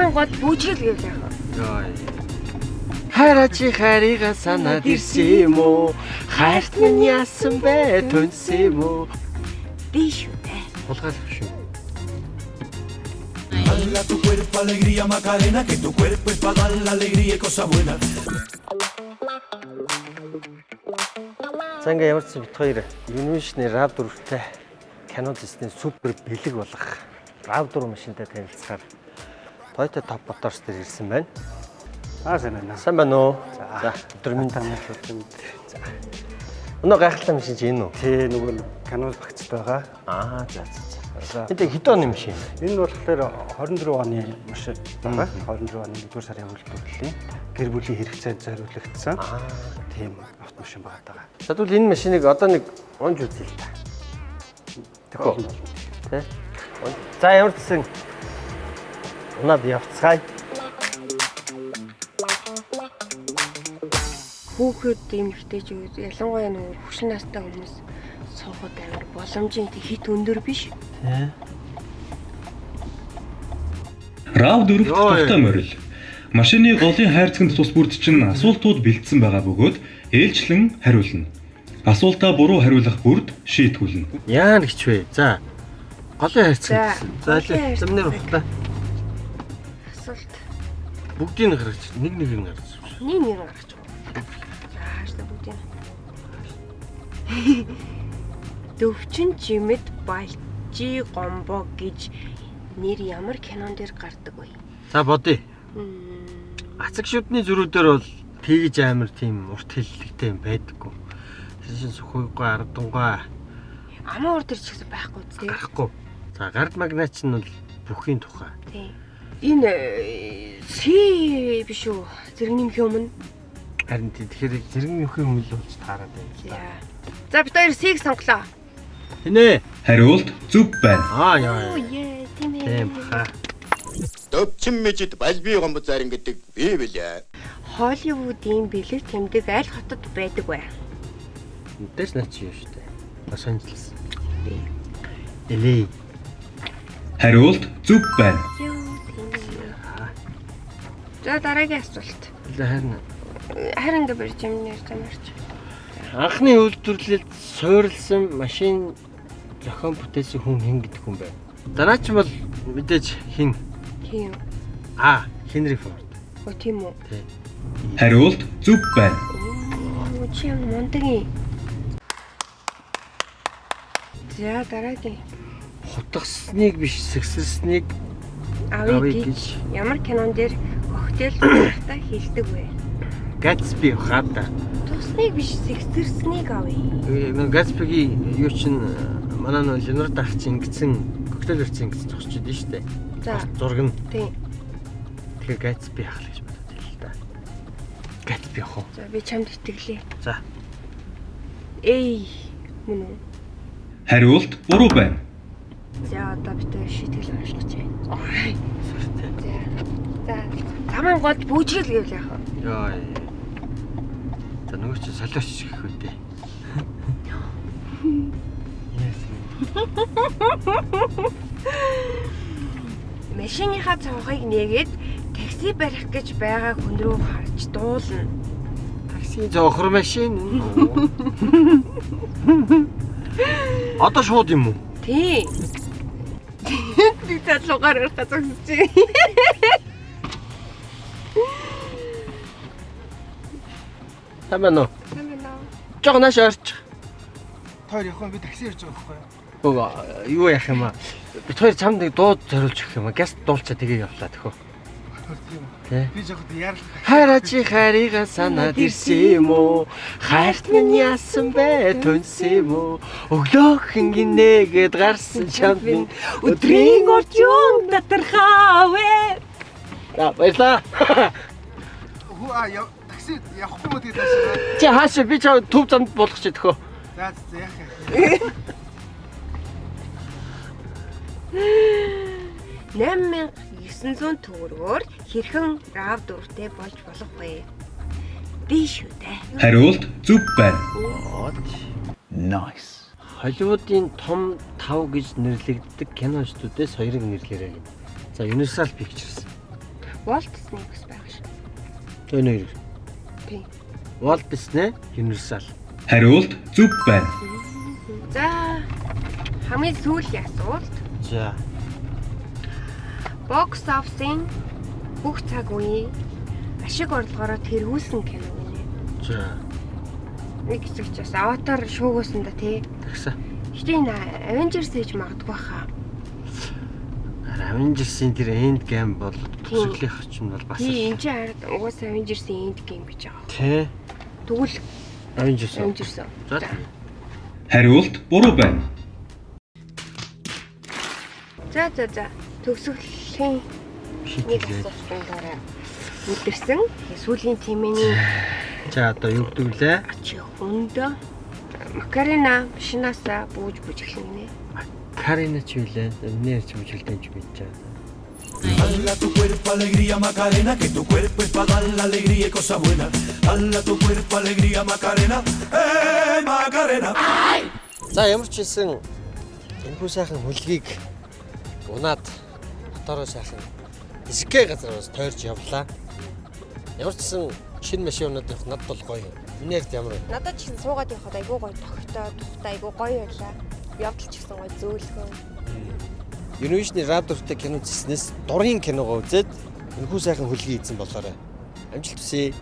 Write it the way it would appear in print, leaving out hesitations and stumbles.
Заман гол бүжгэл гэвэл яах вэ? Яа. Хараач харига санаад ирсэн юм уу? Хайрт минь яасан бэ? Түнсэн юм уу? Би шүү дээ. Хулгайлах шүү. Dala tu cuerpo alegría Macarena, que tu cuerpo es para dar la alegría y cosas buenas. За ингээ ямар ч бит хоёр Univision RAV4-тэй Canon Disney супер бэлэг болох RAV4 машинтай танилцахаар Toyota Top Motors дээр ирсэн байна. Сайн байна. Сайн байна уу? За өдөр минь танилцуулт. За. Өнөө гайхалтай машин чи энэ үү? Тий, нөгөө Canon багцд байгаа. За. Энд хэд оны машин? Энэ болохоор 24 оны машин байгаа. 24 оны 1-р сарын үйлдвэрлэлийн гэр бүлийн хэрэгцээнд зориулагдсан. Тийм автомашин байгаа. За тэгвэл энэ машиныг одоо нэг унж үзье л та. Тэгэхгүй. Тэ? За ямар гэсэн унаад явцгаая. Хүүхэд эмэгтэйчүүд ялангуяа нөгөө хөшин настай хүмүүс суухад амар боломжийн хит өндөр биш. Тэ. RAV4 товтой морил. Машины голын хайрцагт тус бүрд чинь асуултууд бэлдсэн байгаа бөгөөд ээлжлэн хариулна. Асуултаа буруу хариулах бүрд шийтгүүлнэ. Яа нэгч вэ? За. Голын хайрцаг. За замнэр ухтаа. Асуулт. Бүгдийг гаргаж нэг гаргаж. Нэг гаргаж. За хааштай бүгдийг. Дөвчин чимэд балжи гомбо гэж нэр ямар кинон дээр гардаг вэ? За бодъё. Ацаг шүдний зөрүүдээр бол тэгж амар тийм урт хэллэгтэй юм байдаггүй. Шин сөхөйгөө ардангуй. Амаа урд ирч гэсэн байхгүй үстэй. Байхгүй. За гард магнач нь бол бүхийн тухай. Тийм. Энэ си биш үү? Зэрэгнийх юм. Харин тэгэхээр зэрэгнийхээ хүмүүс л болж таарад байна. За бид хоёр сиг сонглоо. Хинэ? Хариулт зөв байна. Яа. Тийм ээ. Тийм баха. Төвчин мэжид балби гомбозаар ингэдэг би билээ. Холливуудын бэлэг тэмдэг аль хотод байдаг вэ? Мэдээж наач юу шүү дээ. Лос Анжелес. LA. Хариулт зөв байна. За дараагийн асуулт. Харин гэ барьж юм нэр тамарч. Анхны үйлдвэрлэлд суурилсан машин зохион бүтээсэн хүн хэн гэдэг хүн бэ? Дараач нь бол мэдээж хин. Тийм. Хенри Форд. Тийм үү? Тий. Хариулт зөв байна. Чи юм мундагийн. За дараагийн. Хутгасныг биш сэгсэрснийг Авъя гэж ямар кинон дээр коктейл захта хэлдэг вэ? Gatsby хата. Тусныг биш сэгсэрснийг авъя. Gatsby-гийн юу чин манай нөө Leonardo ах чинь ингэсэн коктейл өрцөн ингэсэн зогсож идэв штэ. За. Зураг нь. Тийм. Тэгэхээр Gatsby ах л гэж бодод л да. Gatsby ах уу? За би чамд итгэлээ. За. Мөн үү? Хариулт буруу байна. За одоо бид шийтгэл гаргаж байна. За. Заман гол бүжгэл гэвэл яах вэ? Яа. За нөгөө чи солиоч гэх үү дээ. Машиныхаа цонхыг нээгээд такси барих гэж байгаа хүн рүү харж дуулна. Такси зөөхөр машин. Одоо шууд юм уу? Тийм. Би тадлуугаар өрхөж зогсож. Тамаа Тамаа. Жог нааш орч. Тойр явах би такси ирж байгаа байхгүй юу? Юу яах юм аа? Бид хоёр чамд нэг дууд зориулж өгөх юм аа. Газ дуулчаа тэгээ явлаа тэхөө. Би жоход яарал. Хараач харига санаад ирсэн юм уу? Хайрт минь яасан бэ? Түнсэн юм уу? Өглөөхөн гинэгээд гарсан чамд минь өдрийн орчуун татархаавэ. Баярлаа. Такси явахгүй мó тэгээд таашаа. Чи хаашаа би чам төв замд болгох чи тэхөө. За яах юм. 8900 төгрөгөөр хэрхэн RAV4-тэй болж болох вэ? Би шүү дээ. Хариулт зөв байна. Nice. Холливуудын том 5 гэж нэрлэгддэг кино студиэс хоёрыг нэрлээрэй. За Universal Pictures, Walt Disney бас байгаа шүү. Энэ хоёр. Тийм. Walt Disney, Universal. Хариулт зөв байна. За хамгийн сүүлийн асуулт. За. Box office-ийн бүх цаг үеийн ашиг орлогоороо тэргүүлсэн кино гинэ. За. Нэг хэсэг ч бас Avatar шуугуулсан да тий. Тэгсэн. Гэтэ энэ Avengers ээж магадгүй хаа. Avengers-ийн тэр End Game бол төсөглөх ч юм бол бас Тий, энэ чинь хараад угаасаа Avengers-ийн End Game гэж байгаа. тий. Тэгвэл Avengers. Avengers. За. Хариулт буруу байна. За. Төгсгөлийн нэг Шийдэлээ. асуултын дараа мэдэрсэн. Сүүлийн тэмээний За одоо юу гэдэг лээ? ачи хүнд Макарена шинаасаа бууж эхлэнэ. Карина ч үлээ. Нэр ч мөчлөлтэй ч мэдэж байгаа. Dala tu cuerpo alegría Macarena, que tu cuerpo es para dar la alegría y cosa buena. Dala tu cuerpo alegría Macarena, Macarena. За ямар ч хэлсэн энэхүү сайхан хөлгийг унаад дотороо сайхан эсгэ газар бас тойрч явлаа. Ямар ч хэлсэн шинэ машинууд их надад бол гоё. Миний ярд ямар вэ? Надад ч гэсэн суугаад явахад айгүй гоё тогтоо, тухтай айгүй гоё байлаа. Явдал ч гэсэн гоё зөөлхөн. Univision радиотой кино зэснээс дурын киногоо үзээд энэхүү сайхан хөлгийг эзэн болохоор амжилт хүсье.